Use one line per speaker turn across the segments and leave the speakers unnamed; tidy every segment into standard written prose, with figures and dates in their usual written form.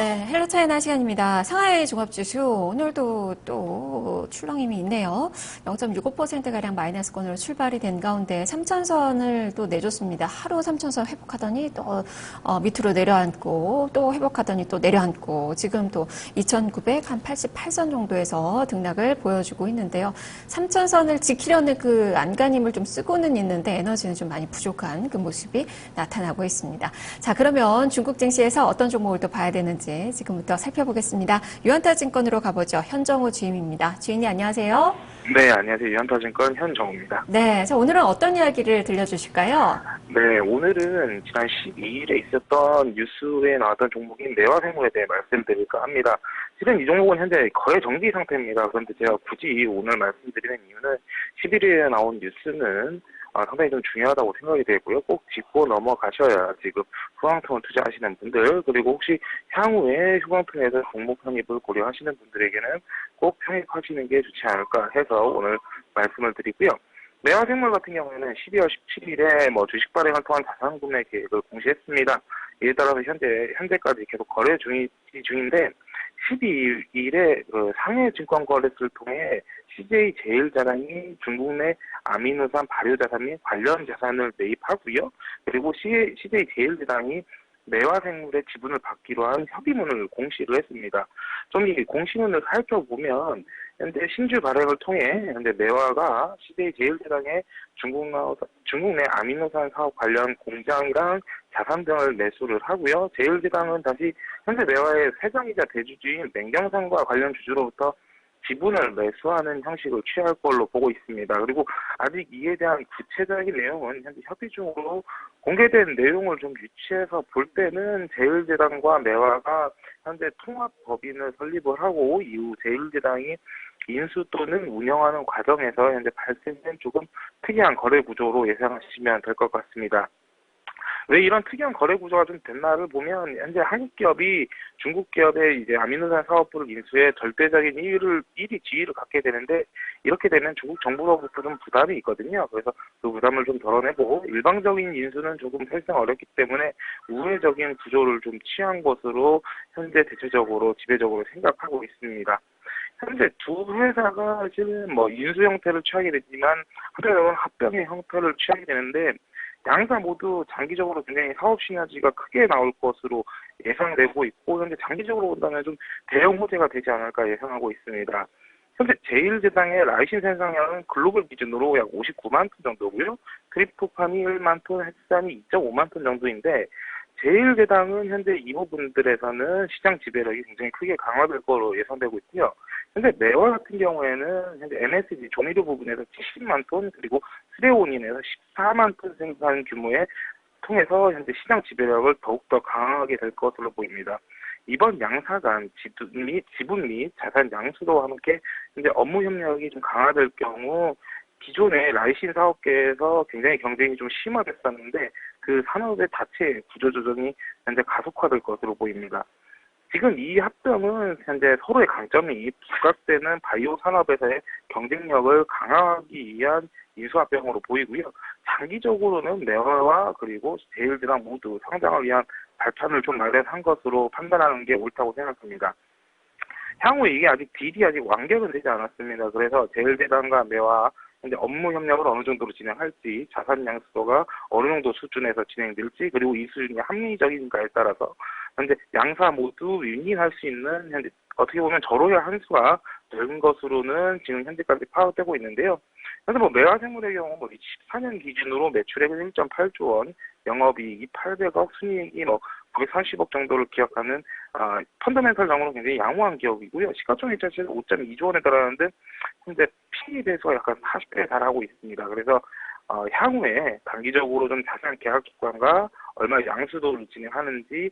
네, 헬로 차이나 시간입니다. 상하이 종합지수 오늘도 또 출렁임이 있네요. 0.65%가량 마이너스권으로 출발이 된 가운데 3천선을 또 내줬습니다. 하루 3천선 회복하더니 또 밑으로 내려앉고 또 회복하더니 또 내려앉고 지금 또 2,988선 정도에서 등락을 보여주고 있는데요. 3천선을 지키려는 그 안간힘을 좀 쓰고는 있는데 에너지는 좀 많이 부족한 그 모습이 나타나고 있습니다. 자, 그러면 중국 증시에서 어떤 종목을 또 봐야 되는지 지금부터 살펴보겠습니다. 유한타증권으로 가보죠. 현정우 주임입니다. 주인님 안녕하세요.
네, 안녕하세요. 유한타증권 현정우입니다.
네, 자, 오늘은 어떤 이야기를 들려주실까요?
네, 오늘은 지난 12일에 있었던 뉴스에 나왔던 종목인 매화생물에 대해 말씀드릴까 합니다. 실은 이 종목은 현재 거래 정지 상태입니다. 그런데 제가 굳이 오늘 말씀드리는 이유는 11일에 나온 뉴스는 상당히 좀 중요하다고 생각이 되고요. 꼭 짚고 넘어가셔야 지금 후황통을 투자하시는 분들, 그리고 혹시 향후에 후황통에서 종목 편입을 고려하시는 분들에게는 꼭 편입하시는 게 좋지 않을까 해서 오늘 말씀을 드리고요. 매화생물 같은 경우에는 12월 17일에 주식 발행을 통한 자산 구매 계획을 공시했습니다. 이에 따라서 현재까지 계속 거래 중인데 12일에 상해 증권거래소를 통해 CJ 제일자산이 중국 내 아미노산 발효자산 및 관련 자산을 매입하고요. 그리고 CJ 제일자산이 매화생물의 지분을 받기로 한 협의문을 공시를 했습니다. 좀 이 공시문을 살펴보면 현재 신주 발행을 통해 현재 매화가 CJ 제일제당에 중국 내 아미노산 사업 관련 공장이랑 자산 등을 매수를 하고요. 제일제당은 다시 현재 매화의 회장이자 대주주인 맹경산과 관련 주주로부터 지분을 매수하는 형식을 취할 걸로 보고 있습니다. 그리고 아직 이에 대한 구체적인 내용은 현재 협의 중으로 공개된 내용을 좀 유치해서 볼 때는 제일제당과 매화가 현재 통합법인을 설립을 하고 이후 제일제당이 인수 또는 운영하는 과정에서 현재 발생된 조금 특이한 거래 구조로 예상하시면 될 것 같습니다. 왜 이런 특이한 거래 구조가 좀 됐나를 보면 현재 한국 기업이 중국 기업의 이제 아미노산 사업부를 인수해 절대적인 1위 지위를 갖게 되는데 이렇게 되면 중국 정부로부터 좀 부담이 있거든요. 그래서 그 부담을 좀 덜어내고 일방적인 인수는 조금 사실상 어렵기 때문에 우회적인 구조를 좀 취한 것으로 현재 대체적으로 지배적으로 생각하고 있습니다. 현재 두 회사가 실은 인수 형태를 취하게 되지만 한편으로는 합병의 형태를 취하게 되는데 양사 모두 장기적으로 굉장히 사업 시너지가 크게 나올 것으로 예상되고 있고 현재 장기적으로 본다면 좀 대형 호재가 되지 않을까 예상하고 있습니다. 현재 제일제당의 라이신 생산량은 글로벌 기준으로 약 59만 톤 정도고요. 트립토판이 1만 톤, 헥산이 2.5만 톤 정도인데 제일제당은 현재 이 부분들에서는 시장 지배력이 굉장히 크게 강화될 것으로 예상되고 있고요. 현재 매월 같은 경우에는 현재 MSG 조미료 부분에서 70만 톤 그리고 스레온인에서 14만 톤 생산 규모의 통해서 현재 시장 지배력을 더욱더 강하게 될 것으로 보입니다. 이번 양사 간 지분 및 자산 양수도와 함께 현재 업무 협력이 좀 강화될 경우 기존의 라이신 사업계에서 굉장히 경쟁이 좀 심화됐었는데 그 산업의 자체 구조조정이 현재 가속화될 것으로 보입니다. 지금 이 합병은 현재 서로의 강점이 부각되는 바이오 산업에서의 경쟁력을 강화하기 위한 인수합병으로 보이고요. 장기적으로는 매화와 그리고 제일제당 모두 성장을 위한 발판을 좀 마련한 것으로 판단하는 게 옳다고 생각합니다. 향후 이게 딜이 아직 완결은 되지 않았습니다. 그래서 제일제당과 매화 현재 업무 협력을 어느 정도로 진행할지, 자산 양수도가 어느 정도 수준에서 진행될지, 그리고 이 수준이 합리적인가에 따라서 현재 양사 모두 윈윈할 수 있는 현재 어떻게 보면 절호의 한 수가 된 것으로는 지금 현재까지 파악되고 있는데요. 그래서 매화생물의 경우 14년 기준으로 매출액은 1.8조 원, 영업이익이 800억, 순이익이 930억 정도를 기록하는 펀더멘털적으로 굉장히 양호한 기업이고요. 시가총액 자체는 5.2조 원에 달하는데 현재 PE 배수가 약간 40배에 달하고 있습니다. 그래서 향후에 단기적으로 좀 자세한 계약 기관과 얼마 양수도를 진행하는지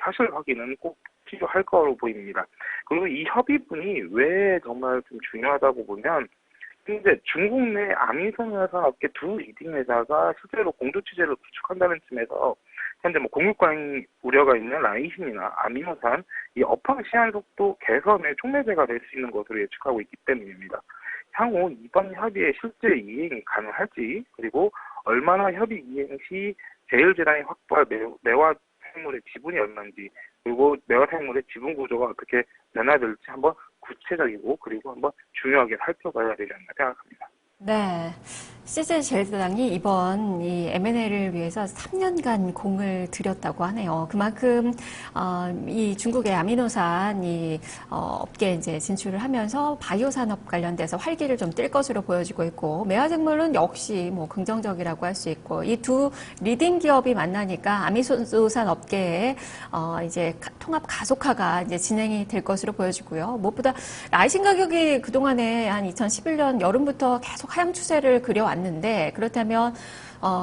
사실 확인은 꼭 필요할 거로 보입니다. 그리고 이 협의문이 왜 정말 좀 중요하다고 보면 현재 중국 내 아미노산 업계 두 리딩 회사가 실제로 공조 체제를 구축한다는 점에서 현재 공급과잉 우려가 있는 라이신이나 아미노산 이 업황 시한 속도 개선의 촉매제가 될 수 있는 것으로 예측하고 있기 때문입니다. 향후 이번 협의의 실제 이행이 가능할지 그리고 얼마나 협의 이행 시 제일제당이 확보할 매화 생물의 지분이 얼마인지 그리고 매화생물의 지분 구조가 어떻게 변화될지 한번 구체적이고 그리고 한번 중요하게 살펴봐야 되지 않나 생각합니다.
네. CJ 제일제당이 이번 이 M&A를 위해서 3년간 공을 들였다고 하네요. 그만큼 이 중국의 아미노산 업계에 이제 진출을 하면서 바이오 산업 관련돼서 활기를 좀 띨 것으로 보여지고 있고, 매화생물은 역시 뭐 긍정적이라고 할 수 있고, 이 두 리딩 기업이 만나니까 아미노산 업계에 이제 통합 가속화가 이제 진행이 될 것으로 보여지고요. 무엇보다 라이신 가격이 그동안에 한 2011년 여름부터 계속 하향 추세를 그려왔는데, 그렇다면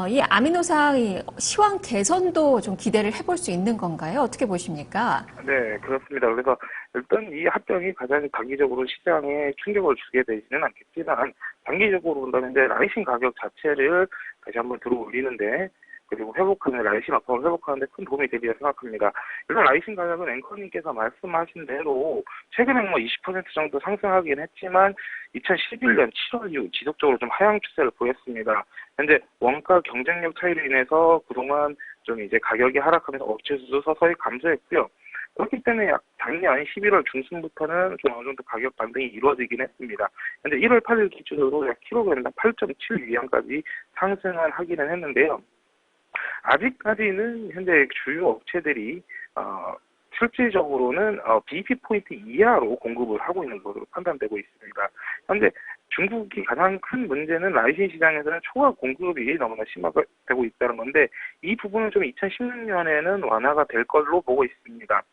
이 아미노산 시황 개선도 좀 기대를 해볼 수 있는 건가요? 어떻게 보십니까?
네, 그렇습니다. 그래서 일단 이 합병이 가장 단기적으로 시장에 충격을 주게 되지는 않겠지만 단기적으로 본다면 이제 라이신 가격 자체를 다시 한번 들어 올리는데 그리고 라이신 업황을 회복하는 데 큰 도움이 되리라 생각합니다. 일단 라이신 가격은 앵커님께서 말씀하신 대로 최근에 뭐 20% 정도 상승하긴 했지만 2011년 7월 이후 지속적으로 좀 하향 추세를 보였습니다. 현재 원가 경쟁력 차이로 인해서 그동안 좀 이제 가격이 하락하면서 업체 수도 서서히 감소했고요. 그렇기 때문에 작년 11월 중순부터는 좀 어느 정도 가격 반등이 이루어지긴 했습니다. 현재 1월 8일 기준으로 약 킬로그램당 8.7위안까지 상승을 하기는 했는데요. 아직까지는 현재 주요 업체들이 실질적으로는 BEP 포인트 이하로 공급을 하고 있는 것으로 판단되고 있습니다. 현재 중국이 가장 큰 문제는 라이신 시장에서는 초과 공급이 너무나 심화가 되고 있다는 건데 이 부분은 좀 2016년에는 완화가 될 걸로 보고 있습니다.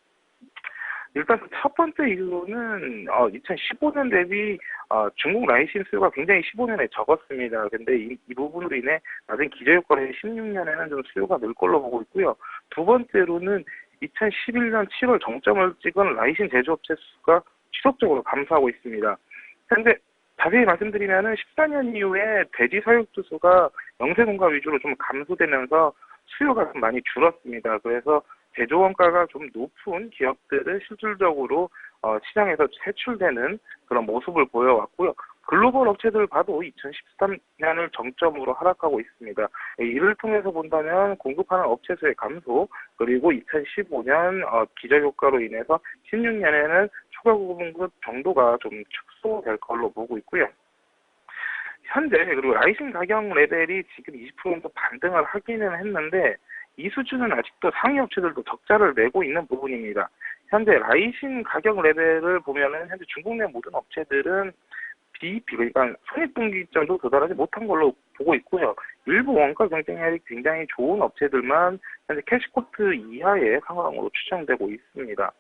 일단 첫 번째 이유는 2015년 대비 중국 라이신 수요가 굉장히 15년에 적었습니다. 근데 이 부분으로 인해 낮은 기저효과로 16년에는 좀 수요가 늘 걸로 보고 있고요. 두 번째로는 2011년 7월 정점을 찍은 라이신 제조업체 수가 지속적으로 감소하고 있습니다. 현재 자세히 말씀드리면은 14년 이후에 대지 사육주 수가 영세 농가 위주로 좀 감소되면서 수요가 좀 많이 줄었습니다. 그래서 제조 원가가 좀 높은 기업들은 실질적으로 시장에서 퇴출되는 그런 모습을 보여왔고요. 글로벌 업체들을 봐도 2013년을 정점으로 하락하고 있습니다. 이를 통해서 본다면 공급하는 업체 수의 감소, 그리고 2015년 기저효과로 인해서 16년에는 추가 공급 정도가 좀 축소될 걸로 보고 있고요. 현재 그리고 라이신 가격 레벨이 지금 20% 정도 반등을 하기는 했는데 이 수준은 아직도 상위 업체들도 적자를 내고 있는 부분입니다. 현재 라이신 가격 레벨을 보면은 현재 중국 내 모든 업체들은 BEP, 그러니까 손익분기점도 도달하지 못한 걸로 보고 있고요. 일부 원가 경쟁력이 굉장히 좋은 업체들만 현재 캐시코트 이하의 상황으로 추정되고 있습니다.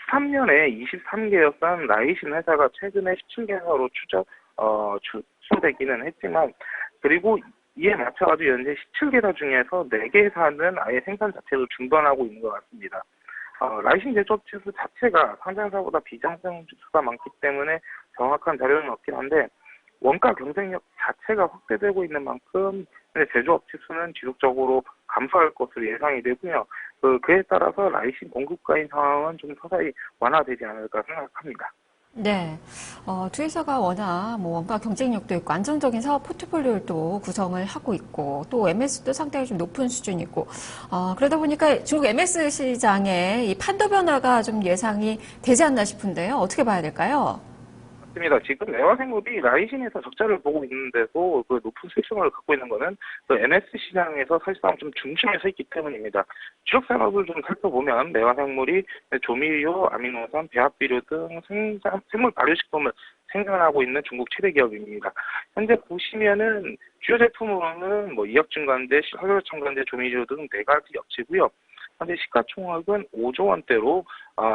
13년에 23개였던 라이신 회사가 최근에 17개사로 축소되기는 했지만, 그리고 이에 맞춰가지고 현재 17개사 중에서 4개사는 아예 생산 자체를 중단하고 있는 것 같습니다. 라이신 제조업체 수 자체가 상장사보다 비상장 수가 많기 때문에 정확한 자료는 없긴 한데 원가 경쟁력 자체가 확대되고 있는 만큼 제조업체 수는 지속적으로 감소할 것으로 예상이 되고요. 그에 따라서 라이신 공급가인 상황은 좀 서서히 완화되지 않을까 생각합니다.
네. 두 회사가 워낙 뭐 원가 경쟁력도 있고 안정적인 사업 포트폴리오를 또 구성을 하고 있고 또 MS도 상당히 좀 높은 수준이고 그러다 보니까 중국 MS 시장에 이 판도 변화가 좀 예상이 되지 않나 싶은데요. 어떻게 봐야 될까요?
맞습니다. 지금 매화생물이 라이신에서 적자를 보고 있는데도 그 높은 수익성을 갖고 있는 것은 그 MS 시장에서 사실상 좀 중심에 서 있기 때문입니다. 주력 산업을 좀 살펴보면 매화생물이 조미료, 아미노산, 배합비료 등 생물 발효식품을 생산하고 있는 중국 최대 기업입니다. 현재 보시면은 주요 제품으로는 뭐 이약증간제, 혈혈청간제, 조미료 등 4가지 업체고요. 현재 시가총액은 5조 원대로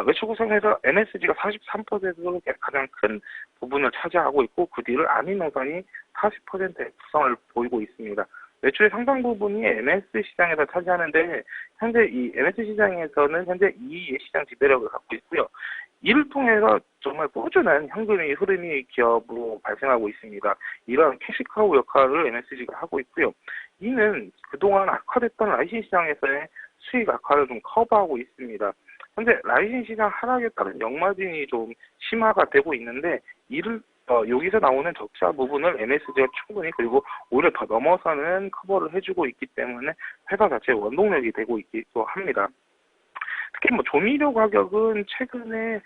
매출 구성에서 MSG가 43%로 가장 큰 부분을 차지하고 있고 그 뒤를 아미노산이 40%의 구성을 보이고 있습니다. 매출의 상당 부분이 MS 시장에서 차지하는데 현재 이 MS 시장에서는 현재 2위의 시장 지배력을 갖고 있고요. 이를 통해서 정말 꾸준한 현금의 흐름이 기업으로 발생하고 있습니다. 이러한 캐시카우 역할을 MSG가 하고 있고요. 이는 그동안 악화됐던 라이신 시장에서의 수익 악화를 좀 커버하고 있습니다. 현재 라이신 시장 하락에 따른 역마진이 좀 심화가 되고 있는데 이를 여기서 나오는 적자 부분을 MSG가 충분히 그리고 오히려 더 넘어서는 커버를 해주고 있기 때문에 회사 자체의 원동력이 되고 있기도 합니다. 특히 뭐 조미료 가격은 최근에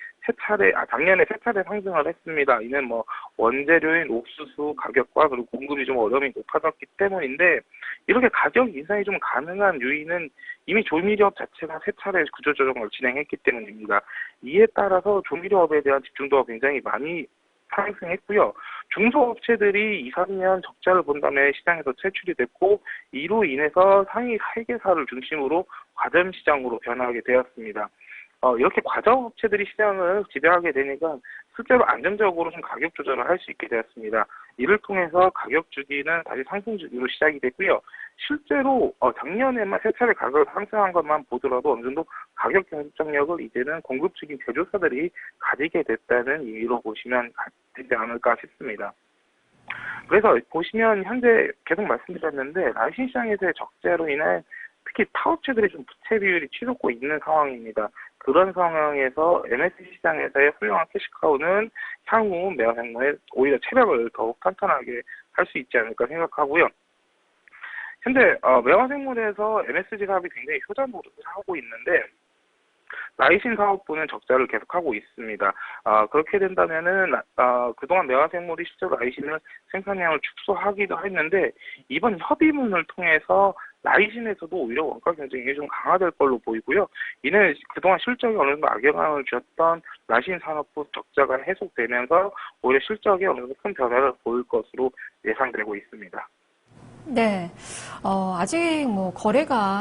작년에 세 차례 상승을 했습니다. 이는 뭐 원재료인 옥수수 가격과 그리고 공급이 좀 어려움이 높아졌기 때문인데, 이렇게 가격 인상이 좀 가능한 요인은 이미 조미료업 자체가 세 차례 구조조정을 진행했기 때문입니다. 이에 따라서 조미료업에 대한 집중도가 굉장히 많이 상승했고요. 중소업체들이 2, 3년 적자를 본 다음에 시장에서 퇴출이 됐고, 이로 인해서 상위 회계사를 중심으로 과점 시장으로 변화하게 되었습니다. 이렇게 과점 업체들이 시장을 지배하게 되니까 실제로 안정적으로 좀 가격 조절을 할 수 있게 되었습니다. 이를 통해서 가격 주기는 다시 상승 주기로 시작이 됐고요. 실제로 작년에만 세 차례 가격을 상승한 것만 보더라도 어느 정도 가격 경쟁력을 이제는 공급 측인 제조사들이 가지게 됐다는 의미로 보시면 되지 않을까 싶습니다. 그래서 보시면 현재 계속 말씀드렸는데, 라이신 시장에서의 적자로 인해 특히 타업체들이 좀 부채 비율이 치솟고 있는 상황입니다. 그런 상황에서 MSC 시장에서의 훌륭한 캐시카우는 향후 매화생물의 오히려 체력을 더욱 탄탄하게 할 수 있지 않을까 생각하고요. 현재 매화생물에서 MSG 사업이 굉장히 효자 노릇을 하고 있는데, 라이신 사업부는 적자를 계속하고 있습니다. 그렇게 된다면은 그동안 매화생물이 실제로 라이신을 생산량을 축소하기도 했는데, 이번 협의문을 통해서 라이신에서도 오히려 원가 경쟁이 좀 강화될 걸로 보이고요. 이는 그동안 실적에 어느 정도 악영향을 주었던 라이신 산업부 적자가 해소되면서 오히려 실적에 어느 정도 큰 변화를 보일 것으로 예상되고 있습니다.
네. 아직 뭐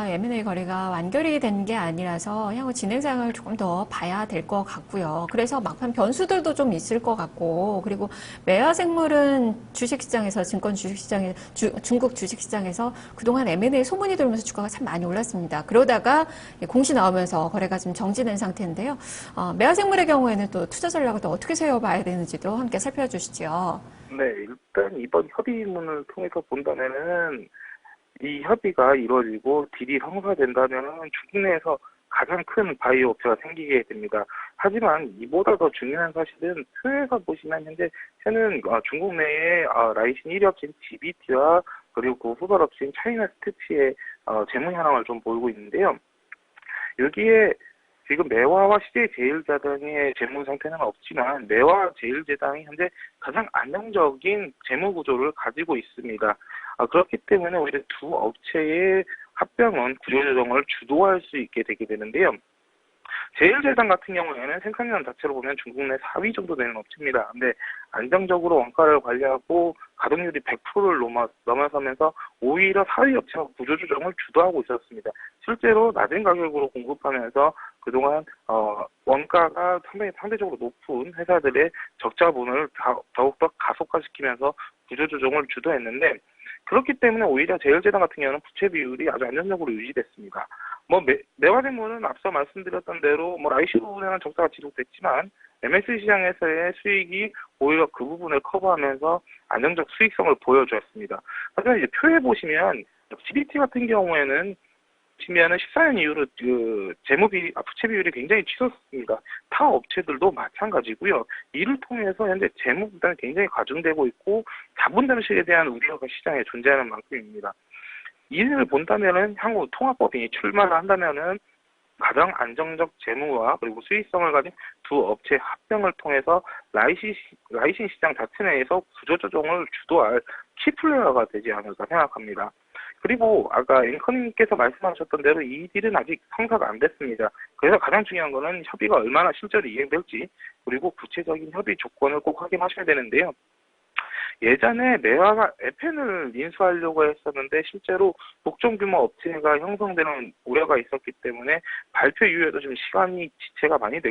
M&A 거래가 완결이 된 게 아니라서 향후 진행상을 조금 더 봐야 될 것 같고요. 그래서 막판 변수들도 좀 있을 것 같고, 그리고 매화생물은 주식시장에서, 중국 주식시장에서 그동안 M&A 소문이 돌면서 주가가 참 많이 올랐습니다. 그러다가 공시 나오면서 거래가 좀 정지된 상태인데요. 매화생물의 경우에는 또 투자 전략을 또 어떻게 세워봐야 되는지도 함께 살펴주시죠.
네, 일단 이번 협의문을 통해서 본다면은 이 협의가 이루어지고 딜이 성사된다면은 중국 내에서 가장 큰 바이오 업체가 생기게 됩니다. 하지만 이보다 더 중요한 사실은 표에서 보시면 현재는 중국 내에 라이신 1위 업체인 GBT와 그리고 그 후발 업체인 차이나 스태치의 재무 현황을 좀 보이고 있는데요. 여기에 지금 매화와 CJ제일제당의 재무 상태는 없지만 매화 제일제당이 현재 가장 안정적인 재무 구조를 가지고 있습니다. 그렇기 때문에 오히려 두 업체의 합병은 구조조정을 주도할 수 있게 되게 되는데요. 제일제당 같은 경우에는 생산량 자체로 보면 중국 내 4위 정도 되는 업체입니다. 근데 안정적으로 원가를 관리하고 가동률이 100%를 넘어서면서 오히려 4위 업체가 구조조정을 주도하고 있었습니다. 실제로 낮은 가격으로 공급하면서 그동안 원가가 상대적으로 높은 회사들의 적자분을 더욱더 가속화시키면서 구조조정을 주도했는데, 그렇기 때문에 오히려 제일제당 같은 경우는 부채 비율이 아주 안정적으로 유지됐습니다. 매화생물은 앞서 말씀드렸던 대로 라이신 부분에는 적자가 지속됐지만 MSC 시장에서의 수익이 오히려 그 부분을 커버하면서 안정적 수익성을 보여주었습니다. 하지만 이제 표에 보시면 GBT 같은 경우에는 14년 이후로 부채 비율이 굉장히 치솟습니다. 타 업체들도 마찬가지고요. 이를 통해서 현재 재무 부담이 굉장히 가중되고 있고 자본 잠식에 대한 우려가 시장에 존재하는 만큼입니다. 이를 본다면은 향후 통합법인이 출마를 한다면은 가장 안정적 재무와 그리고 수익성을 가진 두 업체 합병을 통해서 라이신 시장 자체 내에서 구조조정을 주도할 키플레이어가 되지 않을까 생각합니다. 그리고 아까 앵커님께서 말씀하셨던 대로 이 딜은 아직 성사가 안 됐습니다. 그래서 가장 중요한 거는 협의가 얼마나 실제로 이행될지, 그리고 구체적인 협의 조건을 꼭 확인하셔야 되는데요. 예전에 매화가 에펜을 인수하려고 했었는데 실제로 독점 규모 업체가 형성되는 우려가 있었기 때문에 발표 이후에도 좀 시간이 지체가 많이 됐고,